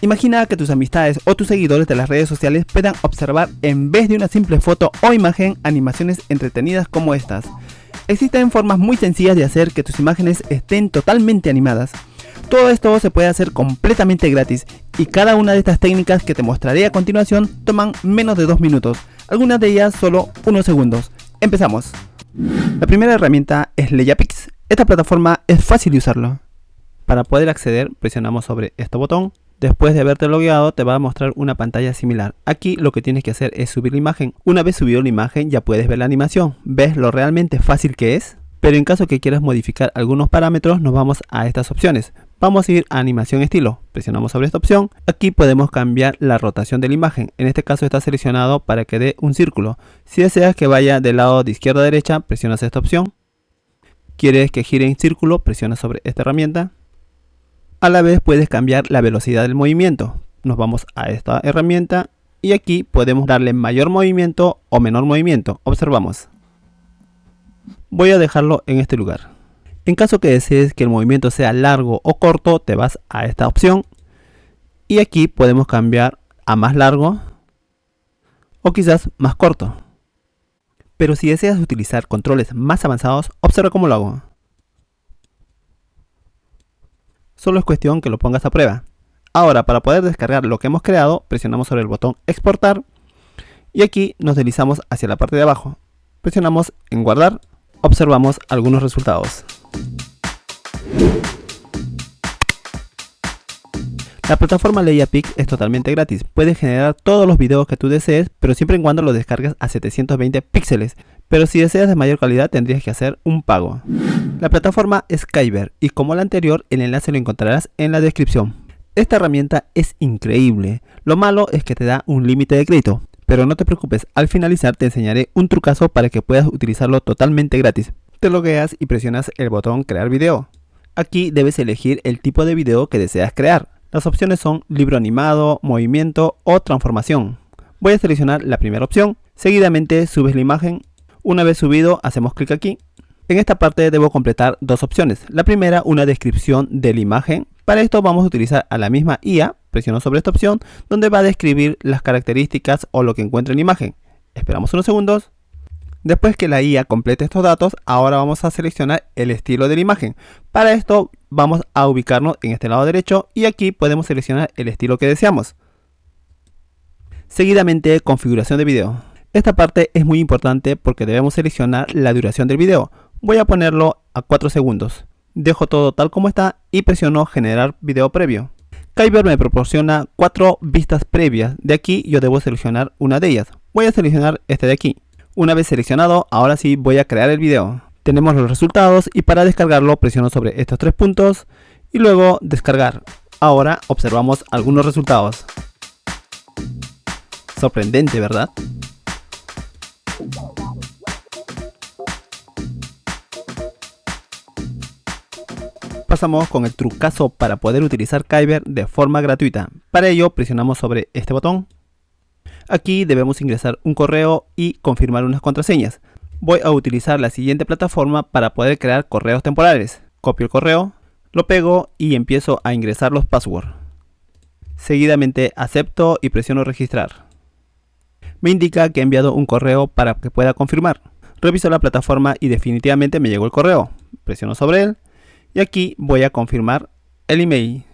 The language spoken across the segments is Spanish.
Imagina que tus amistades o tus seguidores de las redes sociales puedan observar, en vez de una simple foto o imagen, animaciones entretenidas como estas. Existen formas muy sencillas de hacer que tus imágenes estén totalmente animadas. Todo esto se puede hacer completamente gratis y cada una de estas técnicas que te mostraré a continuación toman menos de 2 minutos, algunas de ellas solo unos segundos. Empezamos. La primera herramienta es Layapix. Esta plataforma es fácil de usarlo. Para poder acceder, presionamos sobre este botón. Después de haberte logueado, te va a mostrar una pantalla similar. Aquí lo que tienes que hacer es subir la imagen. Una vez subido la imagen, ya puedes ver la animación. ¿Ves lo realmente fácil que es? Pero en caso que quieras modificar algunos parámetros, nos vamos a estas opciones. Vamos a ir a animación estilo. Presionamos sobre esta opción. Aquí podemos cambiar la rotación de la imagen. En este caso está seleccionado para que dé un círculo. Si deseas que vaya del lado de izquierda a derecha, presionas esta opción. ¿Quieres que gire en círculo? Presiona sobre esta herramienta. A la vez puedes cambiar la velocidad del movimiento. Nos vamos a esta herramienta y aquí podemos darle mayor movimiento o menor movimiento. Observamos. Voy a dejarlo en este lugar. En caso que desees que el movimiento sea largo o corto, te vas a esta opción y aquí podemos cambiar a más largo o quizás más corto. Pero si deseas utilizar controles más avanzados, observa cómo lo hago. Solo es cuestión que lo pongas a prueba. Ahora, para poder descargar lo que hemos creado, presionamos sobre el botón exportar y aquí nos deslizamos hacia la parte de abajo. Presionamos en guardar. Observamos algunos resultados. La plataforma Layapix es totalmente gratis. Puedes generar todos los videos que tú desees, pero siempre y cuando los descargues a 720 píxeles. Pero si deseas de mayor calidad tendrías que hacer un pago. La plataforma es Kyber y como la anterior, el enlace lo encontrarás en la descripción. Esta herramienta es increíble. Lo malo es que te da un límite de crédito. Pero no te preocupes, al finalizar te enseñaré un trucazo para que puedas utilizarlo totalmente gratis. Te logueas y presionas el botón crear video. Aquí debes elegir el tipo de video que deseas crear. Las opciones son libro animado, movimiento o transformación. Voy a seleccionar la primera opción. Seguidamente subes la imagen. Una vez subido, hacemos clic aquí. En esta parte debo completar dos opciones. La primera, una descripción de la imagen. Para esto vamos a utilizar a la misma IA. Presiono sobre esta opción donde va a describir las características o lo que encuentra en la imagen. Esperamos unos segundos. Después que la IA complete estos datos, ahora vamos a seleccionar el estilo de la imagen. Para esto vamos a ubicarnos en este lado derecho y aquí podemos seleccionar el estilo que deseamos. Seguidamente, configuración de video. Esta parte es muy importante porque debemos seleccionar la duración del video. Voy a ponerlo a 4 segundos. Dejo todo tal como está y presiono generar video previo. Kyber me proporciona 4 vistas previas. De aquí yo debo seleccionar una de ellas. Voy a seleccionar este de aquí. Una vez seleccionado, ahora sí voy a crear el video. Tenemos los resultados y para descargarlo presiono sobre estos 3 puntos y luego descargar. Ahora observamos algunos resultados. Sorprendente, ¿verdad? Pasamos con el trucazo para poder utilizar Kyber de forma gratuita. Para ello presionamos sobre este botón. Aquí debemos ingresar un correo y confirmar unas contraseñas. Voy a utilizar la siguiente plataforma para poder crear correos temporales. Copio el correo, lo pego y empiezo a ingresar los passwords. Seguidamente acepto y presiono registrar. Me indica que he enviado un correo para que pueda confirmar. Reviso la plataforma y definitivamente me llegó el correo. Presiono sobre él y aquí voy a confirmar el email.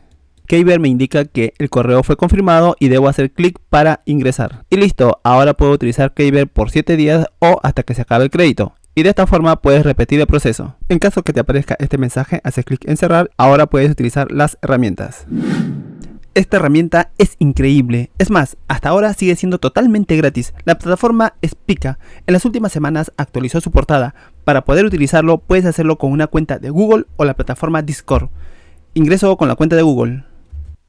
Kyber me indica que el correo fue confirmado y debo hacer clic para ingresar. Y listo, ahora puedo utilizar Kyber por 7 días o hasta que se acabe el crédito. Y de esta forma puedes repetir el proceso. En caso que te aparezca este mensaje, haces clic en cerrar. Ahora puedes utilizar las herramientas. Esta herramienta es increíble. Es más, hasta ahora sigue siendo totalmente gratis. La plataforma es Pika. En las últimas semanas actualizó su portada. Para poder utilizarlo puedes hacerlo con una cuenta de Google o la plataforma Discord. Ingreso con la cuenta de Google.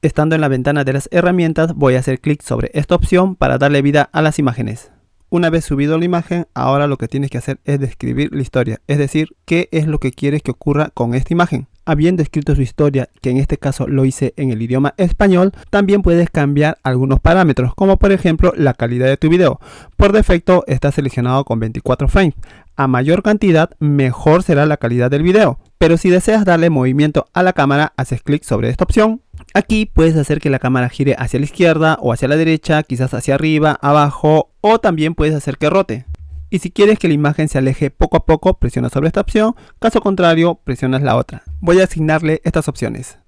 Estando en la ventana de las herramientas voy a hacer clic sobre esta opción para darle vida a las imágenes. Una vez subido la imagen, ahora lo que tienes que hacer es describir la historia, es decir, qué es lo que quieres que ocurra con esta imagen. Habiendo escrito su historia, que en este caso lo hice en el idioma español, también puedes cambiar algunos parámetros, como por ejemplo la calidad de tu video. Por defecto está seleccionado con 24 frames. A mayor cantidad, mejor será la calidad del video. Pero si deseas darle movimiento a la cámara, haces clic sobre esta opción. Aquí puedes hacer que la cámara gire hacia la izquierda o hacia la derecha, quizás hacia arriba, abajo, o también puedes hacer que rote. Y si quieres que la imagen se aleje poco a poco, presiona sobre esta opción, caso contrario, presionas la otra. Voy a asignarle estas opciones.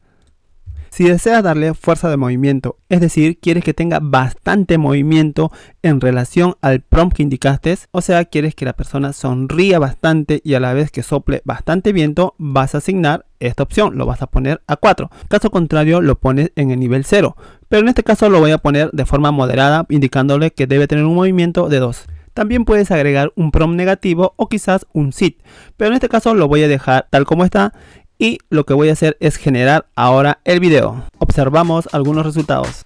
Si deseas darle fuerza de movimiento, es decir, quieres que tenga bastante movimiento en relación al prompt que indicaste, o sea, quieres que la persona sonría bastante y a la vez que sople bastante viento, vas a asignar esta opción, lo vas a poner a 4. Caso contrario, lo pones en el nivel 0, pero en este caso lo voy a poner de forma moderada, indicándole que debe tener un movimiento de 2. También puedes agregar un prompt negativo o quizás un sit, pero en este caso lo voy a dejar tal como está. Y lo que voy a hacer es generar ahora el video. Observamos algunos resultados.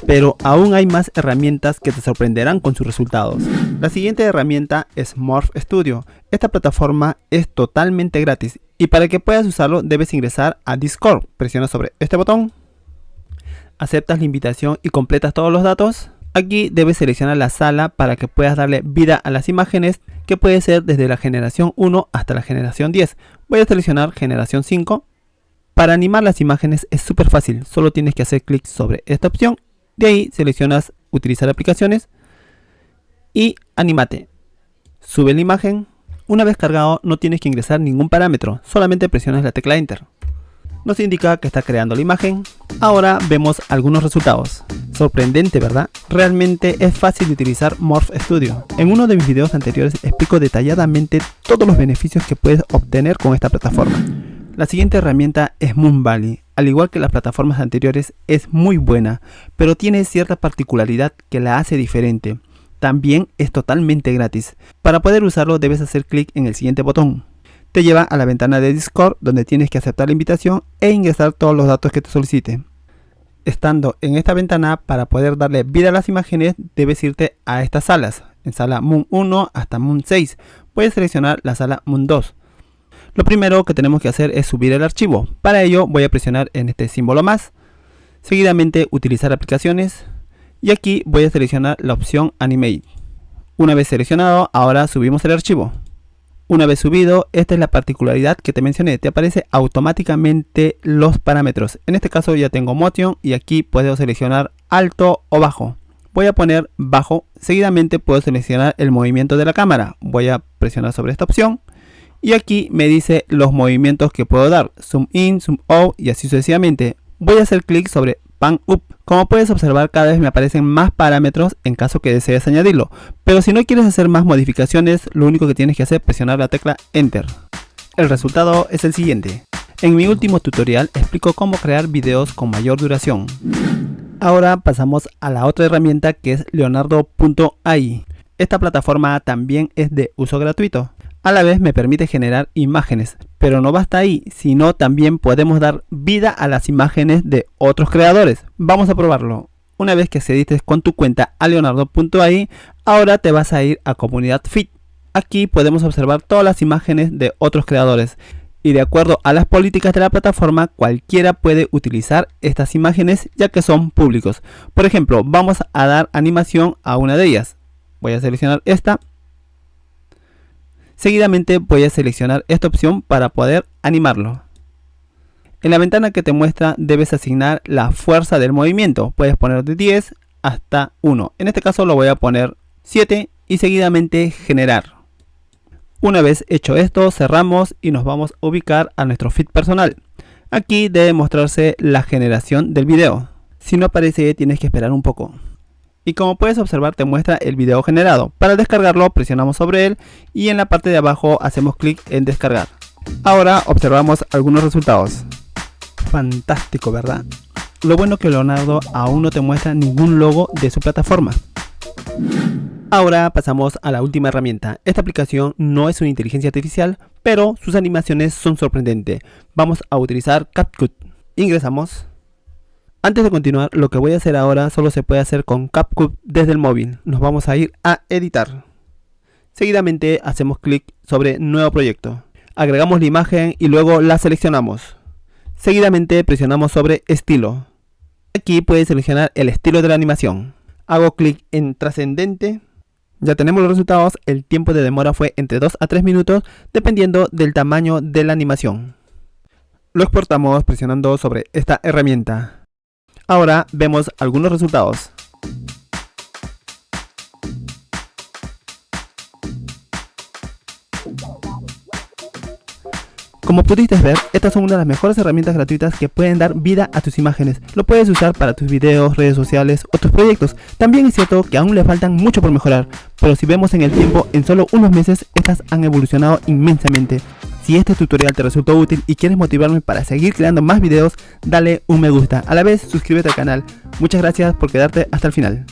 Pero aún hay más herramientas que te sorprenderán con sus resultados. La siguiente herramienta es Morph Studio. Esta plataforma es totalmente gratis y para que puedas usarlo debes ingresar a Discord. Presiona sobre este botón, aceptas la invitación y completas todos los datos. Aquí debes seleccionar la sala para que puedas darle vida a las imágenes, que puede ser desde la generación 1 hasta la generación 10. Voy a seleccionar generación 5. Para animar las imágenes es súper fácil, solo tienes que hacer clic sobre esta opción. De ahí seleccionas utilizar aplicaciones y anímate. Sube la imagen. Una vez cargado no tienes que ingresar ningún parámetro, solamente presionas la tecla Enter. Nos indica que está creando la imagen. Ahora vemos algunos resultados. Sorprendente, ¿verdad? Realmente es fácil de utilizar Morph Studio. En uno de mis videos anteriores explico detalladamente todos los beneficios que puedes obtener con esta plataforma. La siguiente herramienta es Moonvalley. Al igual que las plataformas anteriores, es muy buena, pero tiene cierta particularidad que la hace diferente. También es totalmente gratis. Para poder usarlo debes hacer clic en el siguiente botón. Te lleva a la ventana de Discord donde tienes que aceptar la invitación e ingresar todos los datos que te solicite. Estando en esta ventana, para poder darle vida a las imágenes debes irte a estas salas, en sala Moon 1 hasta Moon 6. Puedes seleccionar la sala Moon 2. Lo primero que tenemos que hacer es subir el archivo. Para ello voy a presionar en este símbolo más, seguidamente utilizar aplicaciones y aquí voy a seleccionar la opción Animate. Una vez seleccionado, ahora subimos el archivo. Una vez subido, esta es la particularidad que te mencioné, te aparece automáticamente los parámetros. En este caso ya tengo Motion y aquí puedo seleccionar alto o bajo. Voy a poner bajo, seguidamente puedo seleccionar el movimiento de la cámara. Voy a presionar sobre esta opción y aquí me dice los movimientos que puedo dar, zoom in, zoom out y así sucesivamente. Voy a hacer clic sobre Pan Up. Como puedes observar, cada vez me aparecen más parámetros en caso que desees añadirlo. Pero si no quieres hacer más modificaciones, lo único que tienes que hacer es presionar la tecla Enter. El resultado es el siguiente. En mi último tutorial explico cómo crear videos con mayor duración. Ahora pasamos a la otra herramienta que es Leonardo.ai. Esta plataforma también es de uso gratuito. A la vez me permite generar imágenes, pero no basta ahí, sino también podemos dar vida a las imágenes de otros creadores. Vamos a probarlo. Una vez que accediste con tu cuenta a Leonardo.ai, ahora te vas a ir a Comunidad Feed. Aquí podemos observar todas las imágenes de otros creadores. Y de acuerdo a las políticas de la plataforma, cualquiera puede utilizar estas imágenes ya que son públicos. Por ejemplo, vamos a dar animación a una de ellas. Voy a seleccionar esta. Seguidamente voy a seleccionar esta opción para poder animarlo. En la ventana que te muestra debes asignar la fuerza del movimiento. Puedes poner de 10 hasta 1. En este caso lo voy a poner 7 y seguidamente generar. Una vez hecho esto, cerramos y nos vamos a ubicar a nuestro feed personal. Aquí debe mostrarse la generación del video. Si no aparece, tienes que esperar un poco. Y como puedes observar, te muestra el video generado. Para descargarlo presionamos sobre él y en la parte de abajo hacemos clic en descargar. Ahora observamos algunos resultados. Fantástico, ¿verdad? Lo bueno que Leonardo aún no te muestra ningún logo de su plataforma. Ahora pasamos a la última herramienta. Esta aplicación no es una inteligencia artificial, pero sus animaciones son sorprendentes. Vamos a utilizar CapCut. Ingresamos. Antes de continuar, lo que voy a hacer ahora solo se puede hacer con CapCut desde el móvil. Nos vamos a ir a editar. Seguidamente hacemos clic sobre nuevo proyecto. Agregamos la imagen y luego la seleccionamos. Seguidamente presionamos sobre estilo. Aquí puedes seleccionar el estilo de la animación. Hago clic en trascendente Ya tenemos los resultados, el tiempo de demora fue entre 2 a 3 minutos dependiendo del tamaño de la animación. Lo exportamos presionando sobre esta herramienta. Ahora vemos algunos resultados. Como pudiste ver, estas son una de las mejores herramientas gratuitas que pueden dar vida a tus imágenes. Lo puedes usar para tus videos, redes sociales o tus proyectos. También es cierto que aún le faltan mucho por mejorar, pero si vemos en el tiempo, en solo unos meses, estas han evolucionado inmensamente. Si este tutorial te resultó útil y quieres motivarme para seguir creando más videos, dale un me gusta. A la vez, suscríbete al canal. Muchas gracias por quedarte hasta el final.